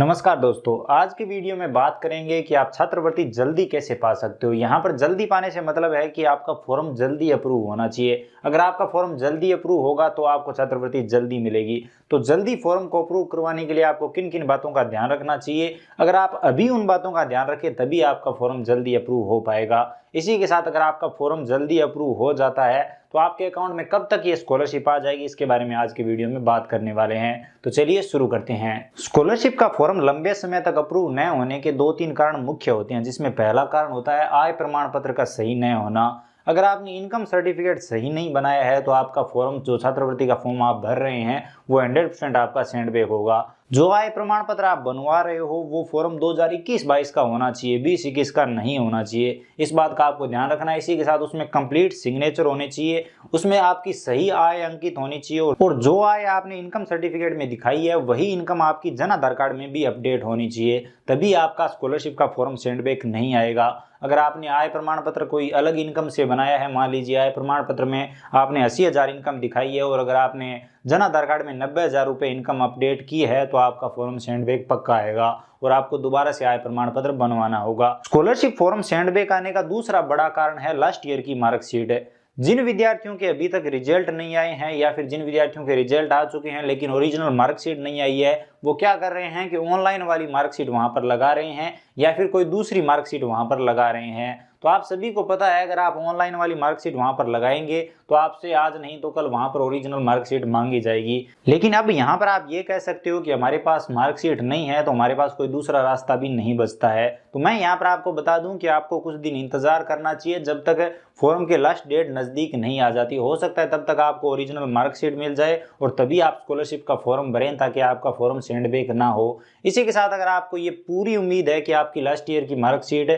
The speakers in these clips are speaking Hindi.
नमस्कार दोस्तों, आज की वीडियो में बात करेंगे कि आप छात्रवृत्ति जल्दी कैसे पा सकते हो। यहाँ पर जल्दी पाने से मतलब है कि आपका फॉर्म जल्दी अप्रूव होना चाहिए। अगर आपका फॉर्म जल्दी अप्रूव होगा तो आपको छात्रवृत्ति जल्दी मिलेगी। तो जल्दी फॉर्म को अप्रूव करवाने के लिए आपको किन किन बातों का ध्यान रखना चाहिए, अगर आप अभी उन बातों का ध्यान रखें तभी आपका फॉर्म जल्दी अप्रूव हो पाएगा। इसी के साथ अगर आपका फॉर्म जल्दी अप्रूव हो जाता है तो आपके अकाउंट में कब तक ये स्कॉलरशिप आ जाएगी, इसके बारे में आज की वीडियो में बात करने वाले हैं। तो चलिए शुरू करते हैं। स्कॉलरशिप का फॉर्म लंबे समय तक अप्रूव न होने के 2-3 कारण मुख्य होते हैं, जिसमें पहला कारण होता है आय प्रमाण पत्र का सही न होना। अगर आपने इनकम सर्टिफिकेट सही नहीं बनाया है तो आपका फॉर्म, जो छात्रवृत्ति का फॉर्म आप भर रहे हैं, वो 100% आपका सेंडबैक होगा। जो आय प्रमाण पत्र आप बनवा रहे हो वो फॉर्म 2021-22 का होना चाहिए, 20-21 का नहीं होना चाहिए। इस बात का आपको ध्यान रखना है। इसी के साथ उसमें कंप्लीट सिग्नेचर होने चाहिए, उसमें आपकी सही आय अंकित होनी चाहिए और जो आय आपने इनकम सर्टिफिकेट में दिखाई है वही इनकम आपकी जन आधार कार्ड में भी अपडेट होनी चाहिए, तभी आपका स्कॉलरशिप का फॉर्म सेंडबैक नहीं आएगा। अगर आपने आय प्रमाण पत्र कोई अलग इनकम से बनाया है, मान लीजिए आय प्रमाण पत्र में आपने 80,000 इनकम दिखाई है और अगर आपने जन आधार कार्ड में 90,000 रुपये इनकम अपडेट की है तो आपका फॉर्म सेंडबैक पक्का आएगा और आपको दोबारा से आय प्रमाण पत्र बनवाना होगा। स्कॉलरशिप फॉर्म सेंडबैक आने का दूसरा बड़ा कारण है लास्ट ईयर की मार्कशीट। जिन विद्यार्थियों के अभी तक रिजल्ट नहीं आए हैं या फिर जिन विद्यार्थियों के रिजल्ट आ चुके हैं लेकिन ओरिजिनल मार्कशीट नहीं आई है, वो क्या कर रहे हैं कि ऑनलाइन वाली मार्कशीट वहां पर लगा रहे हैं या फिर कोई दूसरी मार्कशीट वहां पर लगा रहे हैं। तो आप सभी को पता है, अगर आप ऑनलाइन वाली मार्कशीट वहां पर लगाएंगे तो आपसे आज नहीं तो कल वहां पर ओरिजिनल मार्कशीट मांगी जाएगी। लेकिन अब यहाँ पर आप ये कह सकते हो कि हमारे पास मार्कशीट नहीं है तो हमारे पास कोई दूसरा रास्ता भी नहीं बचता है। तो मैं यहाँ पर आपको बता दूं कि आपको कुछ दिन इंतजार करना चाहिए, जब तक फॉर्म के लास्ट डेट नजदीक नहीं आ जाती। हो सकता है तब तक आपको ओरिजिनल मार्कशीट मिल जाए और तभी आप स्कॉलरशिप का फॉर्म भरें, ताकि आपका फॉर्म सेंडबैक ना हो। इसी के साथ अगर आपको ये पूरी उम्मीद है कि आपकी लास्ट ईयर की मार्कशीट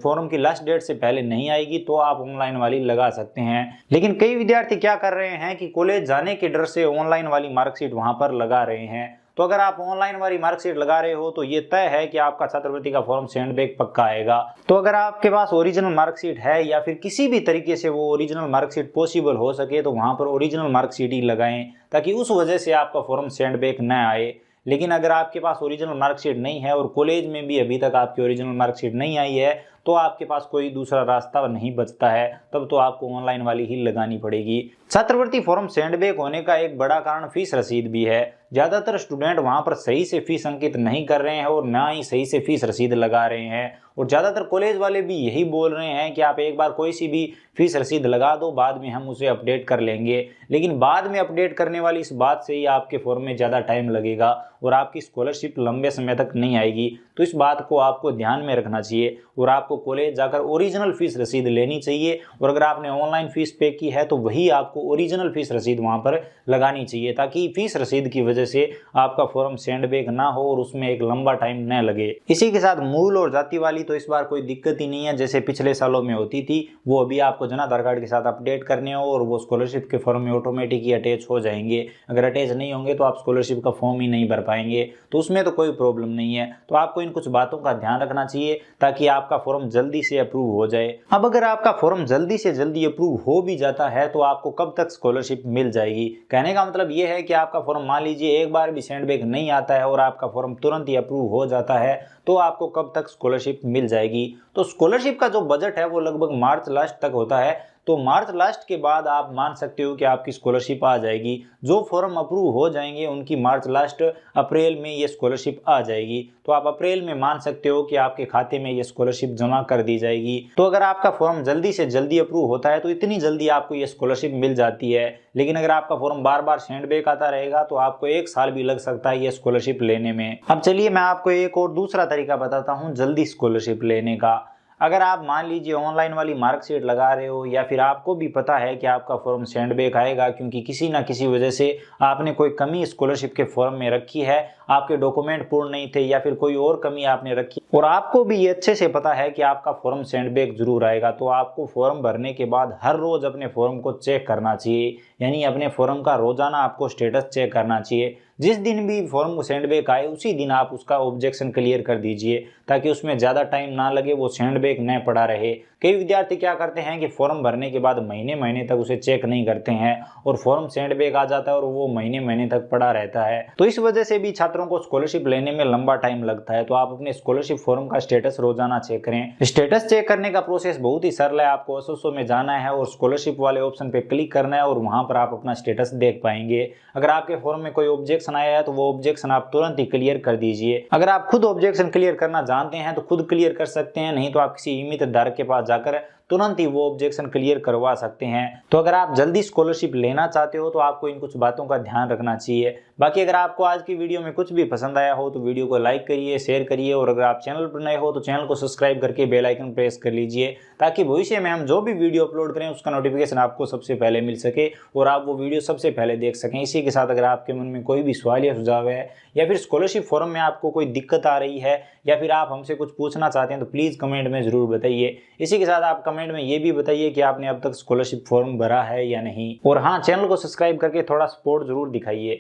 फॉर्म की लास्ट डेट से पहले नहीं आएगी तो आप ऑनलाइन वाली लगा सकते हैं। लेकिन कई विद्यार्थी क्या कर रहे हैं कि कॉलेज जाने के डर से ऑनलाइन वाली मार्कशीट वहां पर लगा रहे हैं। तो अगर आप ऑनलाइन वाली मार्कशीट लगा रहे हो तो ये तय है कि आपका छात्रवृत्ति का फॉर्म सेंडबैक पक्का आएगा। तो अगर आपके पास ओरिजिनल मार्कशीट है या फिर किसी भी तरीके से वो ओरिजिनल मार्कशीट पॉसिबल हो सके तो वहां पर ओरिजिनल मार्कशीट ही लगाएं, ताकि उस वजह से आपका फॉर्म सेंडबैक न आए। लेकिन अगर आपके पास ओरिजिनल मार्कशीट नहीं है और कॉलेज में भी अभी तक आपकी ओरिजिनल मार्कशीट नहीं आई है तो आपके पास कोई दूसरा रास्ता नहीं बचता है, तब तो आपको ऑनलाइन वाली ही लगानी पड़ेगी। छात्रवृत्ति फॉर्म सेंडबैक होने का एक बड़ा कारण फीस रसीद भी है। ज्यादातर स्टूडेंट वहां पर सही से फीस अंकित नहीं कर रहे हैं और ना ही सही से फीस रसीद लगा रहे हैं और ज्यादातर कॉलेज वाले भी यही बोल रहे हैं कि आप एक बार कोई सी भी फीस रसीद लगा दो, बाद में हम उसे अपडेट कर लेंगे। लेकिन बाद में अपडेट करने वाली इस बात से ही आपके फॉर्म में ज़्यादा टाइम लगेगा और आपकी स्कॉलरशिप लंबे समय तक नहीं आएगी। तो इस बात को आपको ध्यान में रखना चाहिए और आपको कॉलेज जाकर ओरिजिनल फीस रसीद लेनी चाहिए और अगर आपने ऑनलाइन फीस पे की है तो वही आपको ओरिजिनल फीस रसीद वहाँ पर लगानी चाहिए, ताकि फीस रसीद की वजह से आपका फॉर्म सेंडबैक ना हो और उसमें एक लंबा टाइम न लगे। इसी के साथ मूल और जाति वाली तो इस बार कोई दिक्कत ही नहीं है, जैसे पिछले सालों में होती थी। वो अभी आपको जन आधार कार्ड के साथ अपडेट करने हो और वो स्कॉलरशिप के फॉर्म में ऑटोमेटिक ही अटैच हो जाएंगे। अगर अटैच नहीं होंगे तो आप स्कॉलरशिप का फॉर्म ही नहीं भर पाएंगे, तो उसमें तो कोई प्रॉब्लम नहीं है। तो आपको इन कुछ बातों का ध्यान रखना चाहिए ताकि आपका फॉर्म जल्दी से अप्रूव हो जाए। अब अगर आपका फॉर्म जल्दी से जल्दी अप्रूव हो भी जाता है तो आपको कब तक स्कॉलरशिप मिल जाएगी। कहने का मतलब ये है कि आपका फॉर्म मान लीजिए एक बार भी सेंडबैक नहीं आता है और आपका फॉर्म तुरंत ही अप्रूव हो जाता है तो आपको कब तक स्कॉलरशिप मिल जाएगी। तो स्कॉलरशिप का जो बजट है वो लगभग मार्च लास्ट तक होता है, तो मार्च लास्ट के बाद आप मान सकते हो कि आपकी स्कॉलरशिप आ जाएगी। जो फॉर्म अप्रूव हो जाएंगे उनकी मार्च लास्ट अप्रैल में ये स्कॉलरशिप आ जाएगी, तो आप अप्रैल में मान सकते हो कि आपके खाते में ये स्कॉलरशिप जमा कर दी जाएगी। तो अगर आपका फॉर्म जल्दी से जल्दी अप्रूव होता है तो इतनी जल्दी आपको ये स्कॉलरशिप मिल जाती है। लेकिन अगर आपका फॉर्म बार बार सेंडबैक आता रहेगा तो आपको 1 साल भी लग सकता है ये स्कॉलरशिप लेने में। अब चलिए मैं आपको एक और दूसरा तरीका बताता हूँ जल्दी स्कॉलरशिप लेने का। अगर आप मान लीजिए ऑनलाइन वाली मार्कशीट लगा रहे हो या फिर आपको भी पता है कि आपका फॉर्म सेंडबैक आएगा क्योंकि किसी ना किसी वजह से आपने कोई कमी स्कॉलरशिप के फॉर्म में रखी है, आपके डॉक्यूमेंट पूर्ण नहीं थे या फिर कोई और कमी आपने रखी, और आपको भी ये अच्छे से पता है कि आपका फॉर्म सेंडबैग जरूर आएगा। तो आपको फॉर्म भरने के बाद हर रोज अपने फॉर्म को चेक करना चाहिए, यानी अपने फॉर्म का रोजाना आपको स्टेटस चेक करना चाहिए। जिस दिन भी फॉर्म को सेंडबैग आए उसी दिन आप उसका ऑब्जेक्शन क्लियर कर दीजिए, ताकि उसमें ज़्यादा टाइम ना लगे, वो सेंडबैग न पड़ा रहे। कई विद्यार्थी क्या करते हैं कि फॉर्म भरने के बाद महीने महीने तक उसे चेक नहीं करते हैं और फॉर्म सेंडबैग आ जाता है और वो महीने महीने तक पड़ा रहता है। तो इस वजह से भी छात्रों को स्कॉलरशिप लेने में लंबा टाइम लगता है। तो आप अपने स्कॉलरशिप फॉर्म का स्टेटस रोजाना चेक करें। स्टेटस चेक करने का प्रोसेस बहुत ही सरल है। आपको एसएसओ में जाना है और स्कॉलरशिप वाले ऑप्शन पे क्लिक करना है और वहां पर आप अपना स्टेटस देख पाएंगे। अगर आपके फॉर्म में कोई ऑब्जेक्शन आया है तो वो ऑब्जेक्शन आप तुरंत ही क्लियर कर दीजिए। अगर आप खुद ऑब्जेक्शन क्लियर करना जानते हैं तो खुद क्लियर कर सकते हैं, नहीं तो आप किसी इमित धारक के पास जाकर तुरंत ही वो ऑब्जेक्शन क्लियर करवा सकते हैं। तो अगर आप जल्दी स्कॉलरशिप लेना चाहते हो तो आपको इन कुछ बातों का ध्यान रखना चाहिए। बाकी अगर आपको आज की वीडियो में कुछ भी पसंद आया हो तो वीडियो को लाइक करिए, शेयर करिए और अगर आप चैनल पर नए हो तो चैनल को सब्सक्राइब करके बेल आइकन प्रेस कर लीजिए, ताकि भविष्य में हम जो भी वीडियो अपलोड करें उसका नोटिफिकेशन आपको सबसे पहले मिल सके और आप वो वीडियो सबसे पहले देख सकें। इसी के साथ अगर आपके मन में कोई भी सवाल या सुझाव है या फिर स्कॉलरशिप फॉर्म में आपको कोई दिक्कत आ रही है या फिर आप हमसे कुछ पूछना चाहते हैं तो प्लीज़ कमेंट में ज़रूर बताइए। इसी के साथ आप कमेंट में ये भी बताइए कि आपने अब तक स्कॉलरशिप फॉर्म भरा है या नहीं। और हाँ, चैनल को सब्सक्राइब करके थोड़ा सपोर्ट जरूर दिखाइए।